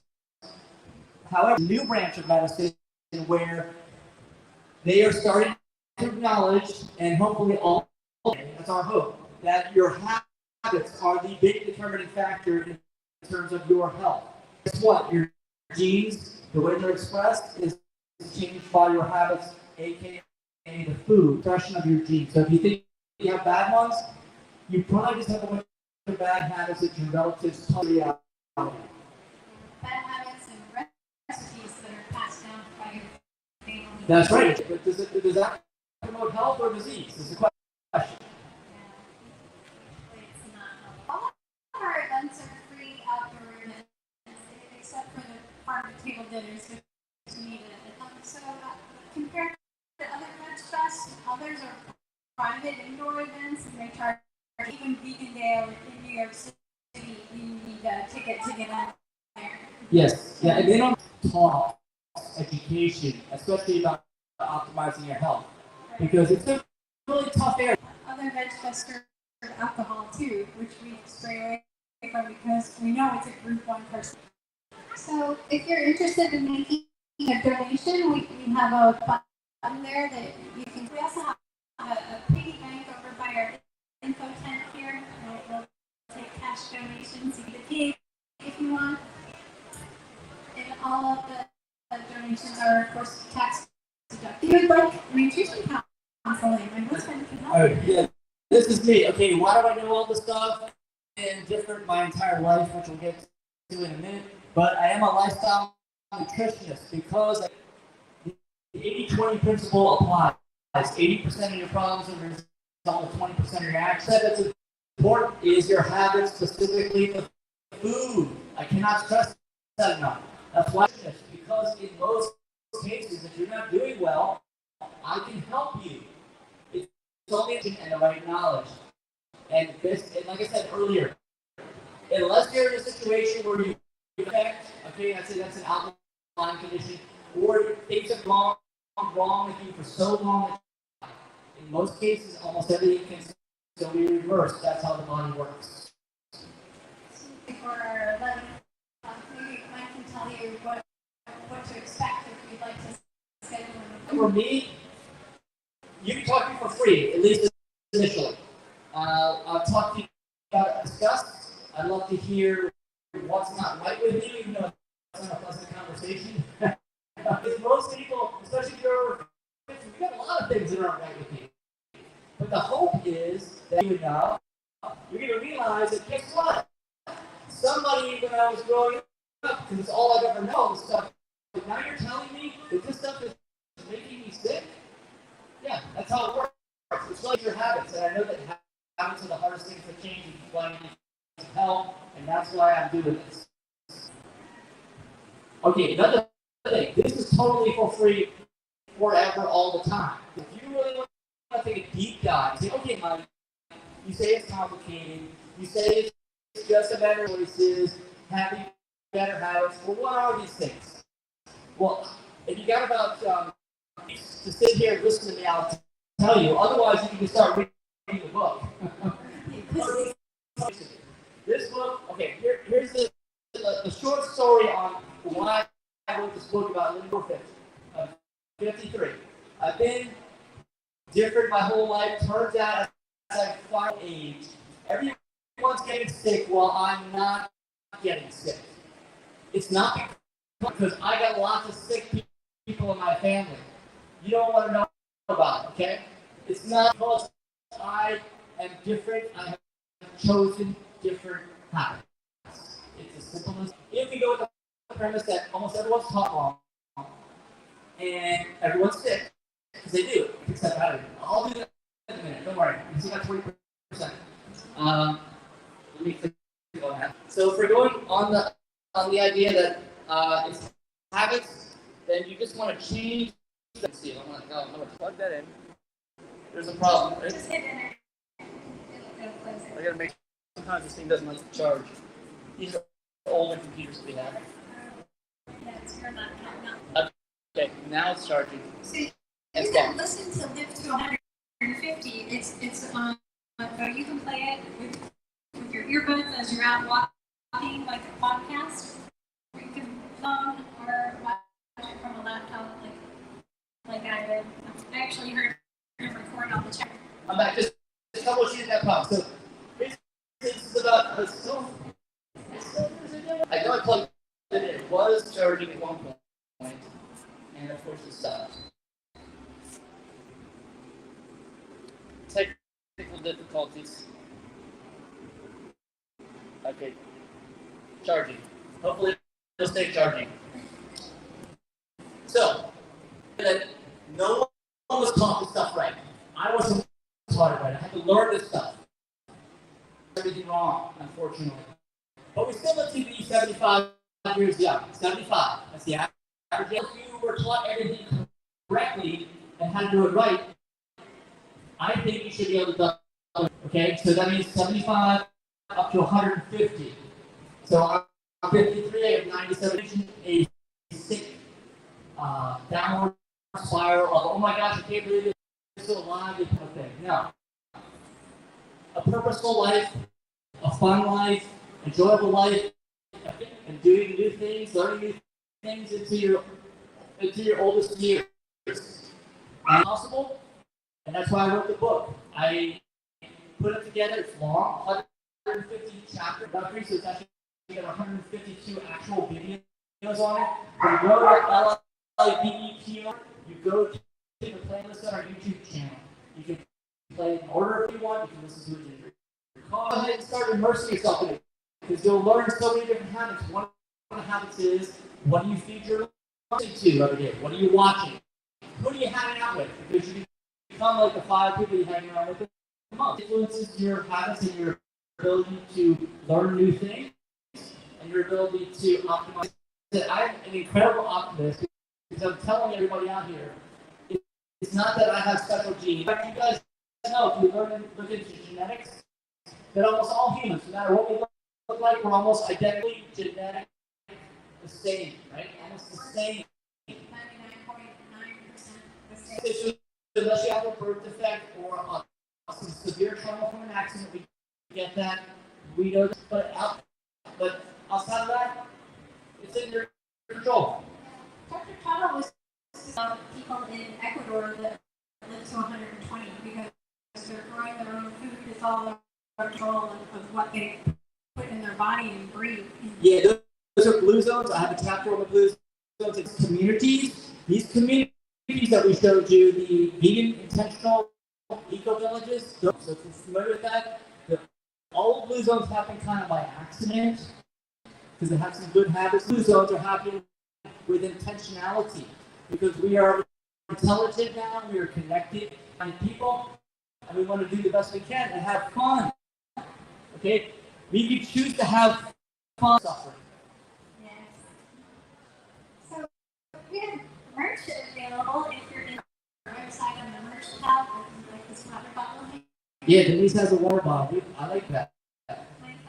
S4: However, a new branch of medicine where they are starting to acknowledge, and hopefully all, that's our hope, that your habits are the big determining factor in terms of your health. Guess what? Your genes, the way they're expressed, is changed by your habits, aka the food, expression of your genes. So if you think you have bad ones, you probably just have a bunch of bad habits that your relatives taught you out.
S3: Bad habits and recipes that are passed down by your family.
S4: That's right. But does that promote health or disease? Is the question.
S3: Our events are free outdoor events, except for the farm-to-table dinners, which we need it. So compared to other Veg Fests, others are private indoor events, and they charge even Vegan Day in New York City. You need a ticket to get out there.
S4: Yes, yeah, and they don't talk education, especially about optimizing your health, because it's really tough area.
S3: Other veg fests serve alcohol too, which we stray away from because we know it's a group 1 person. So if you're interested in making a donation, we have a button there that you can. We also have a piggy bank over by our info tent here. We'll take cash donations. You get a pig if you want. And all of the donations are, of course, tax deductible. You would like nutrition counseling. My husband can help.
S4: Oh, yeah. This is me. Okay, why do I know all this stuff? And different my entire life, which we'll get to in a minute. But I am a lifestyle nutritionist because the 80-20 principle applies. 80% of your problems are the result of 20% of your actions. That's important is your habits, specifically the food. I cannot stress that enough. That's why, because in most cases, if you're not doing well, I can help you. It's only and the right knowledge. And like I said earlier, unless you're in a situation where you affect, okay, I'd say that's an outline condition, or things have gone wrong with you for so long. In most cases, almost everything can still be reversed. That's how the body works.
S3: Before our letting, maybe Mike can tell you what to expect if you'd like to schedule.
S4: For me, you can talk to me for free, at least initially. I'll talk to you about discuss. I'd love to hear what's not right with you, even though it's not a pleasant conversation. Because most people, especially if you're over 50, you've got a lot of things that aren't right with you. But the hope is that you're going to realize that guess what? Somebody, when I was growing up, because it's all I've ever known, stuff. But now you're telling me that this stuff is making me sick? Yeah, that's how it works. It's like your habits, and I know that habits are the hardest things to change, and why you need help, and that's why I'm doing this. Okay, another thing. This is totally for free, forever, all the time. If you really want to take a deep dive, say, okay, Mike, you say it's complicated, you say it's just a matter of choices, having better habits. Well, what are these things? Well, if you got about to sit here and listen to me, I'll tell you. Otherwise, you can start reading the book. This book, okay, here's the short story on why I wrote this book about living perfect. 53. I've been different my whole life. Turns out, as I find age, everyone's getting sick while I'm not getting sick. It's not because I got lots of sick people in my family. You don't want to know about it, okay? It's not because I am different. I have chosen different habits. It's as simple as if we go with the premise that almost everyone's taught wrong and everyone's sick, because they do, except I do. I'll do that in a minute. Don't worry. You still got 20%. Let me think on that. So if we're going on the idea that it's habits, then you just want to change. Let's see. I'm gonna plug that in. There's a problem. Right?
S3: Just hit enter. It'll close it.
S4: I gotta make sure. Sometimes this thing doesn't like to charge. These are older computers that we have.
S3: Yeah, it's your laptop now.
S4: Okay, now it's charging.
S3: So you can listen to Live to 150. It's on. So you can play it with your earbuds as you're out walking, like a podcast. Or you can phone or watch it from a laptop, like I did. I actually heard him record on the chat.
S4: I'm back. Just troubleshooting that problem. So this is about I know I plugged it in. It was charging at one point, and of course it stopped. Technical difficulties. Okay, charging. Hopefully it'll stay charging. So, that no one was taught this stuff right. I wasn't taught it right. I had to learn this stuff. Everything wrong, unfortunately. But we still live to be 75 years young. 75. That's the average. If you were taught everything correctly and how to do it right, I think you should be able to do it. Okay? So that means 75 up to 150. So I'm 53, I have 97, a sick downward spiral of, oh my gosh, I can't believe this
S2: so alive kind of thing. Now, a purposeful life, a fun life, enjoyable life, and doing new things, learning new things into your oldest years. And possible, and that's why I wrote the book. I put it together. It's long, 150 chapter introductory, so it's actually got 152 actual videos on it. When you go to OcalaVegFe, you go to the playlist on our YouTube channel. You can play it in order if you want. You can listen to it in your car. Go ahead and start immersing yourself in it, because you'll learn so many different habits. One of the habits is, what do you feed your listening to every day? What are you watching? Who are you hanging out with? Because you become like the 5 people you hang around with the most. It influences your habits and your ability to learn new things and your ability to optimize. I'm an incredible optimist because I'm telling everybody out here, it's not that I have special genes. But you guys know, if you look into genetics, that almost all humans, no matter what we look like, we're almost identically genetic the same, right? Almost the same.
S3: 99.9% the same.
S2: Unless you have a birth defect or some severe trauma from an accident, we get that. We know this, but outside of that, it's in your control.
S3: Dr. Tata was people in Ecuador that live to 120 because they're growing their own food. It's all under control of what they put in their body and breathe.
S2: Yeah, those are blue zones. I have a chapter on the blue zones. It's communities. These communities that we showed you, the vegan intentional eco villages. So if you're familiar with that, all blue zones happen kind of by accident because they have some good habits. Blue zones are happening with intentionality because we are intelligent now, we are connected and people, and we want to do the best we can and have fun. Okay? We can choose to have fun suffering.
S3: Yes. So we have merch available if you're in our website on the merch tab, like this water bottle here.
S2: Yeah, Denise has a water bottle. I like that.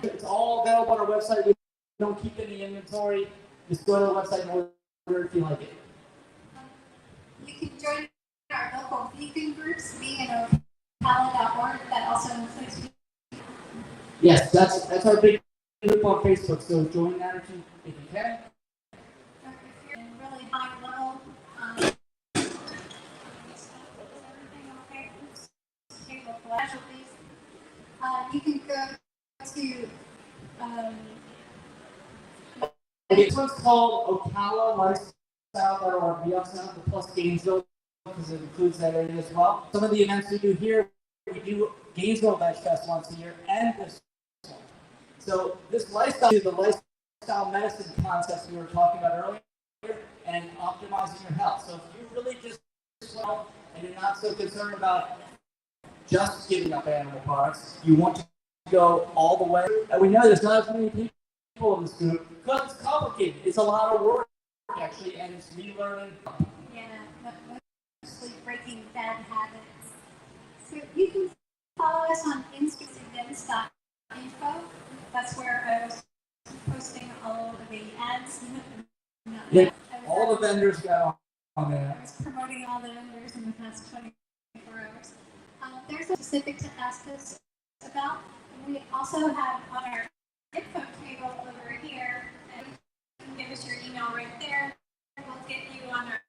S2: It's all available on our website. We don't keep any inventory. Just go to the website and order if you like it.
S3: You can join our local vegan groups, vegan.ocala.org. That also includes.
S2: Yes, that's our big group on Facebook. So join that if you can.
S3: If you're in really high level, is everything okay? Oops. Table casualties. You can go to.
S2: This one's called Ocala Lifestyle.org. We also have the Plus Gainesville because it includes that area as well. Some of the events we do here, we do Gainesville Veg Fest once a year and this one. So this lifestyle is the lifestyle medicine concepts we were talking about earlier and optimizing your health. So if you really just well and you're not so concerned about just giving up animal products, you want to go all the way. And we know there's not as many people in this group because it's complicated. It's a lot of work actually, and it's relearning.
S3: Yeah, mostly breaking bad habits. So you can follow us on Instagram.info. That's where I was posting all of the ads.
S2: Yeah, all the vendors got on there.
S3: I was promoting all the vendors in the past 24 hours. There's a specific to ask us about. We also have on our info table over here, and you can give us your email right there. We'll get you on our